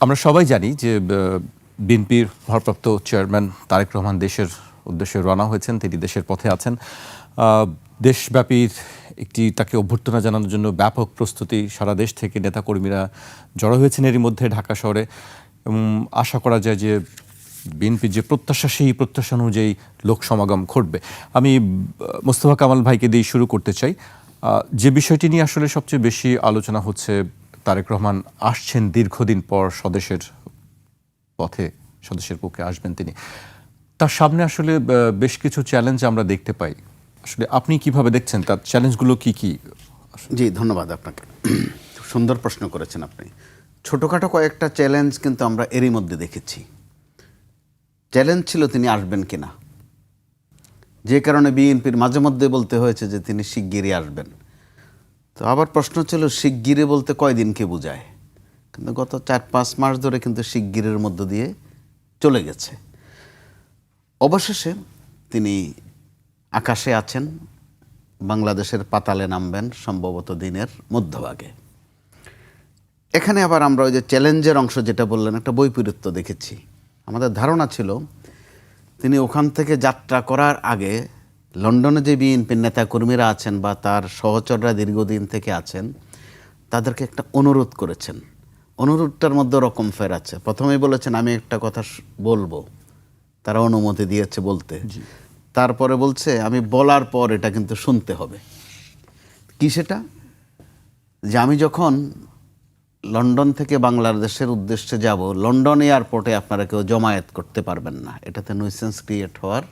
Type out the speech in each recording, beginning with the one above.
আমরা সবাই জানি যে বিএনপির ভারপ্রাপ্ত চেয়ারম্যান তারেক রহমান দেশের উদ্দেশ্যে রওনা হয়েছেন, তিনি দেশের পথে আছেন। দেশব্যাপী একটি তাকে অভ্যর্থনা জানানোর জন্য ব্যাপক প্রস্তুতি, সারা দেশ থেকে নেতাকর্মীরা জড়ো হয়েছেন এরই মধ্যে ঢাকা শহরে। এবং আশা করা যায় যে বিএনপির যে প্রত্যাশা, সেই প্রত্যাশা অনুযায়ী লোক সমাগম ঘটবে। আমি মোস্তফা কামাল ভাইকে দিয়ে শুরু করতে চাই। যে বিষয়টি নিয়ে আসলে সবচেয়ে বেশি আলোচনা হচ্ছে, তারেক রহমান আসছেন দীর্ঘদিন পর স্বদেশের পথে, স্বদেশের পক্ষে আসবেন তিনি। তার সামনে আসলে বেশ কিছু চ্যালেঞ্জ আমরা দেখতে পাই। আসলে আপনি কিভাবে দেখছেন, তার চ্যালেঞ্জগুলো কি কি? জি, ধন্যবাদ আপনাকে। সুন্দর প্রশ্ন করেছেন আপনি। ছোটোখাটো কয়েকটা চ্যালেঞ্জ কিন্তু আমরা এরই মধ্যে দেখেছি। চ্যালেঞ্জ ছিল তিনি আসবেন কিনা, যে কারণে বিএনপির মাঝে মধ্যে বলতে হয়েছে যে তিনি শিগগিরই আসবেন। তো আবার প্রশ্ন ছিল শিগগিরি বলতে কয়দিনকে বোঝায়, কিন্তু গত 4-5 মাস ধরে কিন্তু শিগগিরের মধ্য দিয়ে চলে গেছে। অবশেষে তিনি আকাশে আছেন, বাংলাদেশের পাতালে নামবেন সম্ভবত দিনের মধ্যভাগে। এখানে আবার আমরা ওই যে চ্যালেঞ্জের অংশ যেটা বললেন, একটা বৈপরীত্য দেখেছি। আমাদের ধারণা ছিল তিনি ওখান থেকে যাত্রা করার আগে লন্ডনে যে বিএনপির নেতাকর্মীরা আছেন বা তার সহচররা দীর্ঘদিন থেকে আছেন, তাদেরকে একটা অনুরোধ করেছেন। অনুরোধটার মধ্যে রকম ফের আছে। প্রথমেই বলেছেন আমি একটা কথা বলবো, তারা অনুমতি দিয়েছে বলতে। তারপরে বলছে আমি বলার পর এটা কিন্তু শুনতে হবে। কি সেটা? যে আমি যখন লন্ডন থেকে বাংলাদেশের উদ্দেশ্যে যাব, লন্ডন এয়ারপোর্টে আপনারা কেউ জমায়েত করতে পারবেন না, এটাতে নুইসেন্স ক্রিয়েট হওয়ার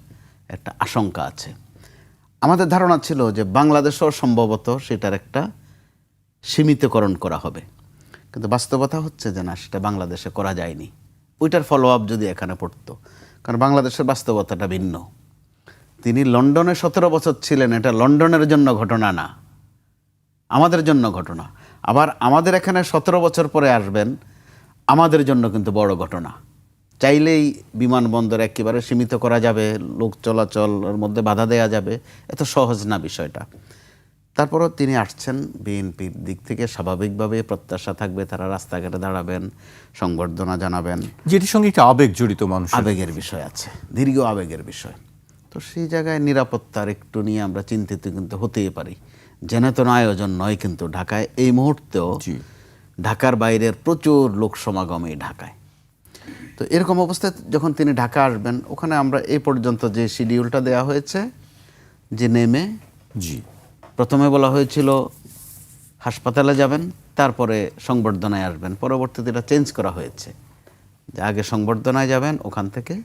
একটা আশঙ্কা আছে। আমাদের ধারণা ছিল যে বাংলাদেশও সম্ভবত সেটার একটা সীমিতকরণ করা হবে, কিন্তু বাস্তবতা হচ্ছে যে না, সেটা বাংলাদেশে করা যায়নি। ওইটার ফলো আপ যদি এখানে পড়তো, কারণ বাংলাদেশের বাস্তবতাটা ভিন্ন। তিনি লন্ডনে 17 বছর ছিলেন, এটা লন্ডনের জন্য ঘটনা না, আমাদের জন্য ঘটনা। আবার আমাদের এখানে 17 বছর পরে আসবেন, আমাদের জন্য কিন্তু বড় ঘটনা। চাইলেই বিমানবন্দর একেবারে সীমিত করা যাবে, লোক চলাচলের মধ্যে বাধা দেওয়া যাবে, এত সহজ না বিষয়টা। তারপরও তিনি আসছেন, বিএনপির দিক থেকে স্বাভাবিকভাবে প্রত্যাশা থাকবে তারা রাস্তাঘাটে দাঁড়াবেন, সংবর্ধনা জানাবেন। যেটির সঙ্গে একটা আবেগ জড়িত, মানুষ আবেগের বিষয় আছে, দীর্ঘ আবেগের বিষয়। তো সেই জায়গায় নিরাপত্তার একটু নিয়ে আমরা চিন্তিত কিন্তু হতেই পারি। জেনেতন আয়োজন নয় কিন্তু ঢাকায় এই মুহূর্তেও, ঢাকার বাইরের প্রচুর লোক সমাগম এই ঢাকায়। তো এরকম অবস্থায় যখন তিনি ঢাকা আসবেন, ওখানে আমরা এই পর্যন্ত যে শিডিউলটা দেওয়া হয়েছে, যে নেমে প্রথমে বলা হয়েছিল হাসপাতালে যাবেন, তারপরে সংবর্ধনায় আসবেন। পরবর্তীতে এটা চেঞ্জ করা হয়েছে যে আগে সংবর্ধনায় যাবেন, ওখান থেকে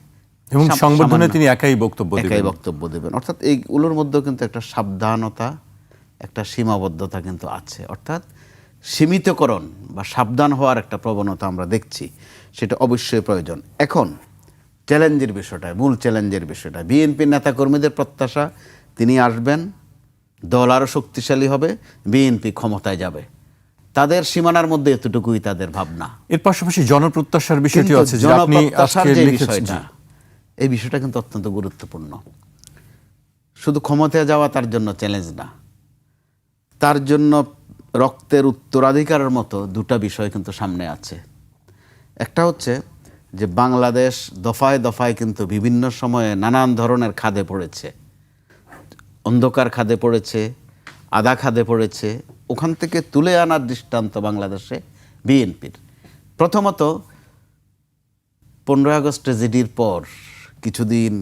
এবং সংবর্ধনায় তিনি একাই বক্তব্য দেবেন। অর্থাৎ এইগুলোর মধ্যেও কিন্তু একটা সাবধানতা, একটা সীমাবদ্ধতা কিন্তু আছে। অর্থাৎ সীমিতকরণ বা সাবধান হওয়ার একটা প্রবণতা আমরা দেখছি, সেটা অবশ্যই প্রয়োজন। এখন চ্যালেঞ্জের বিষয়টা, মূল চ্যালেঞ্জের বিষয়টা, বিএনপির নেতাকর্মীদের প্রত্যাশা তিনি আসবেন, দল আরও শক্তিশালী হবে, বিএনপি ক্ষমতায় যাবে। তাদের সীমানার মধ্যে এতটুকুই তাদের ভাবনা। এর পাশাপাশি জনপ্রত্যাশার বিষয়টি আছে, জনপ্রত্যাশার যে বিষয়টা, এই বিষয়টা কিন্তু অত্যন্ত গুরুত্বপূর্ণ। শুধু ক্ষমতায় যাওয়া তার জন্য চ্যালেঞ্জ না, তার জন্য রক্তের উত্তরাধিকারের মতো দুটা বিষয় কিন্তু সামনে আছে। একটা হচ্ছে যে বাংলাদেশ দফায় দফায় কিন্তু বিভিন্ন সময়ে নানান ধরনের খাদে পড়েছে, অন্ধকার খাদে পড়েছে, আদা খাদে পড়েছে। ওখান থেকে তুলে আনার দৃষ্টান্ত বাংলাদেশে বিএনপির। প্রথমত 15 আগস্ট ট্র্যাজেডির পর কিছুদিন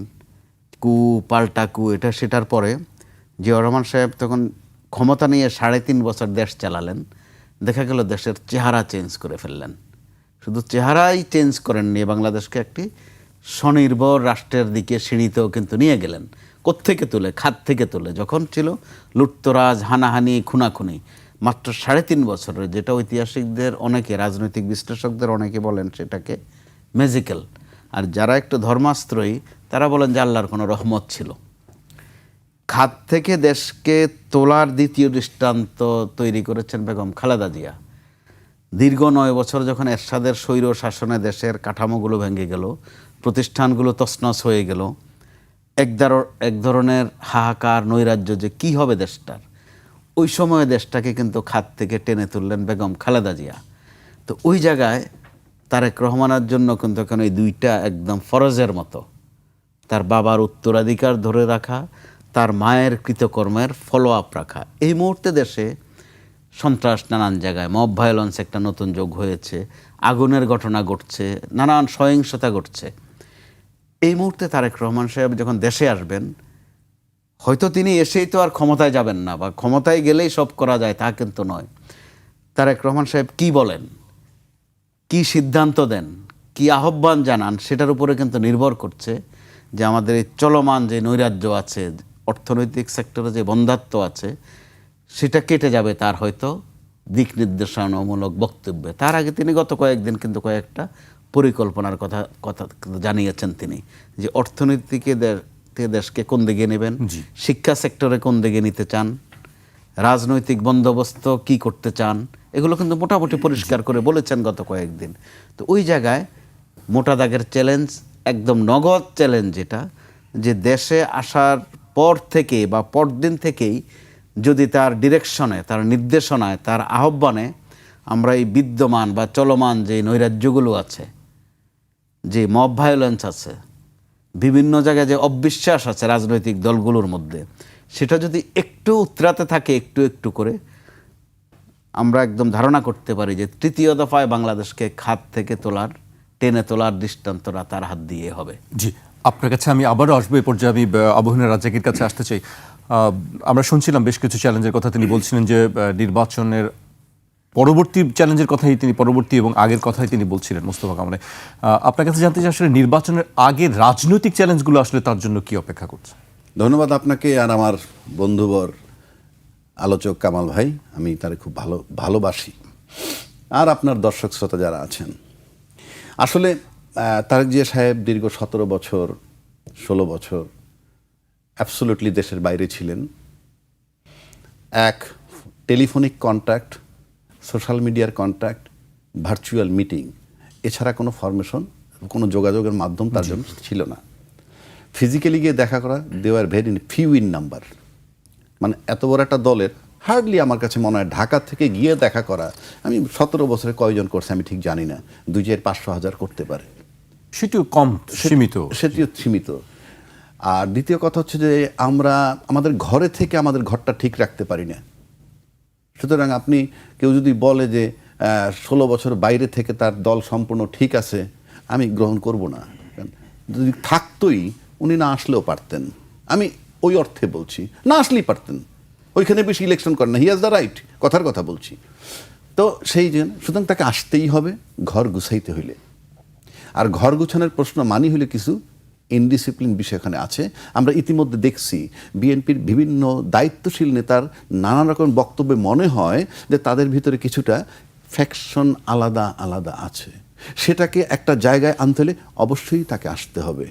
কু পাল্টা কু, এটা সেটার পরে জিয়াউর রহমান সাহেব তখন ক্ষমতা নিয়ে 3.5 বছর দেশ চালালেন। দেখা গেল দেশের চেহারা চেঞ্জ করে ফেললেন। শুধু চেহারাই চেঞ্জ করেননি, বাংলাদেশকে একটি স্বনির্ভর রাষ্ট্রের দিকে সিঁড়িতেও কিন্তু নিয়ে গেলেন। কোত্থেকে তুলে? খাত থেকে তুলে। যখন ছিল লুটতরাজ, হানাহানি, খুনাখুনি, মাত্র 3.5 বছরের, যেটা ঐতিহাসিকদের অনেকে, রাজনৈতিক বিশ্লেষকদের অনেকে বলেন সেটাকে ম্যাজিক্যাল। আর যারা একটু ধর্মাস্ত্রয়ী তারা বলেন যে আল্লাহর কোনো রহমত ছিল। খাত থেকে দেশকে তোলার দ্বিতীয় দৃষ্টান্ত তৈরি করেছেন বেগম খালেদা জিয়া। দীর্ঘ 9 বছর যখন এরশাদের স্বৈর শাসনে দেশের কাঠামোগুলো ভেঙে গেল, প্রতিষ্ঠানগুলো তছনছ হয়ে গেল, এক ধরনের হাহাকার, নৈরাজ্য যে কী হবে দেশটার, ওই সময়ে দেশটাকে কিন্তু খাত থেকে টেনে তুললেন বেগম খালেদা জিয়া। তো ওই জায়গায় তারেক রহমানের জন্য কিন্তু এখন এই দুইটা একদম ফরজের মতো, তার বাবার উত্তরাধিকার ধরে রাখা, তার মায়ের কৃতকর্মের ফলো আপ রাখা। এই মুহূর্তে দেশে সন্ত্রাস নানান জায়গায়, মব ভায়োলেন্স একটা নতুন যোগ হয়েছে, আগুনের ঘটনা ঘটছে, নানান সহিংসতা ঘটছে। এই মুহূর্তে তারেক রহমান সাহেব যখন দেশে আসবেন, হয়তো তিনি এসেই তো আর ক্ষমতায় যাবেন না, বা ক্ষমতায় গেলেই সব করা যায় তা কিন্তু নয়। তারেক রহমান সাহেব কি বলেন, কি সিদ্ধান্ত দেন, কি আহ্বান জানান, সেটার উপরে কিন্তু নির্ভর করছে যে আমাদের এই চলমান যে নৈরাজ্য আছে, অর্থনৈতিক সেক্টরে যে বন্ধাত্ব আছে, সেটা কেটে যাবে তার হয়তো দিক নির্দেশনামূলক বক্তব্যে। তার আগে তিনি গত কয়েকদিন কিন্তু কয়েকটা পরিকল্পনার কথা কিন্তু জানিয়েছেন তিনি, যে অর্থনীতিকে দেশকে কোন দিকে নেবেন, শিক্ষা সেক্টরে কোন দিকে নিতে চান, রাজনৈতিক বন্দোবস্ত কি করতে চান, এগুলো কিন্তু মোটামুটি পরিষ্কার করে বলেছেন গত কয়েকদিন। তো ওই জায়গায় মোটা দাগের চ্যালেঞ্জ, একদম নগদ চ্যালেঞ্জ, যেটা যে দেশে আসার পর থেকে বা পরদিন থেকেই যদি তার ডিরেকশনে, তার নির্দেশনায়, তার আহ্বানে আমরা এই বিদ্যমান বা চলমান যে নৈরাজ্যগুলো আছে, যে মব ভায়োলেন্স আছে, বিভিন্ন জায়গায় যে অবিশ্বাস আছে রাজনৈতিক দলগুলোর মধ্যে, সেটা যদি একটু উতরাতে থাকে একটু একটু করে, আমরা একদম ধারণা করতে পারি যে তৃতীয় দফায় বাংলাদেশকে খাত থেকে টেনে তোলার দৃষ্টান্তরা তার হাত দিয়ে হবে। জি, আপনার কাছে আমি আবারও আসবো। এই পর্যায়ে আমি আবু হেনা রাজ্জাকের কাছে আসতে চাই। আমরা শুনছিলাম বেশ কিছু চ্যালেঞ্জের কথা, তিনি বলছিলেন যে নির্বাচনের পরবর্তী চ্যালেঞ্জের কথাই তিনি, পরবর্তী এবং আগের কথাই তিনি বলছিলেন মোস্তফা কামাল। আপনার কাছে জানতে চাই আসলে নির্বাচনের আগের রাজনৈতিক চ্যালেঞ্জগুলো আসলে তার জন্য কি অপেক্ষা করছে? ধন্যবাদ আপনাকে আর আমার বন্ধুবর আলোচক কামাল ভাই, আমি তারে খুব ভালোবাসি, আর আপনার দর্শক শ্রোতা যারা আছেন। আসলে তারেক জিয়া সাহেব দীর্ঘ 17 বছর 16 বছর অ্যাবসোলুটলি দেশের বাইরে ছিলেন। এক টেলিফোনিক কন্ট্যাক্ট, সোশ্যাল মিডিয়ার কন্ট্যাক্ট, ভার্চুয়াল মিটিং, এছাড়া কোনো ফরমেশন, কোনো যোগাযোগের মাধ্যম তার জন্য ছিল না। ফিজিক্যালি গিয়ে দেখা করা, they are very few in number. মানে এত বড় একটা দলের হার্ডলি আমার কাছে মনে হয় ঢাকা থেকে গিয়ে দেখা করা, আমি 17 বছরে কয়জন করছে আমি ঠিক জানি না, 2,500-5,000 করতে পারে, সেটিও কম, সেটিও সীমিত। আর দ্বিতীয় কথা হচ্ছে যে আমরা আমাদের ঘরে থেকে আমাদের ঘরটা ঠিক রাখতে পারি না। সুতরাং আপনি কেউ যদি বলে যে 16 বছর বাইরে থেকে তার দল সম্পূর্ণ ঠিক আছে, আমি গ্রহণ করব না। যদি থাকতোই উনি না আসলেও পারতেন, আমি ওই অর্থে বলছি, না আসলেই পারতেন, ওইখানে বেশি ইলেকশন করেন না, হি হ্যাজ দ্য রাইট, কথার কথা বলছি। তো সেই জন্য সুতরাং তাকে আসতেই হবে ঘর গুছাইতে হইলে। আর ঘর গুছানোর প্রশ্ন মানি হলে কিছু ইনডিসিপ্লিন বিষয় এখানে আছে। আমরা ইতিমধ্যে দেখছি বিএনপির বিভিন্ন দায়িত্বশীল নেতার নানা রকম বক্তব্যে মনে হয় যে তাদের ভিতরে কিছুটা ফ্যাকশন আলাদা আলাদা আছে। সেটাকে একটা জায়গায় আনতে হলে অবশ্যই তাকে আসতে হবে।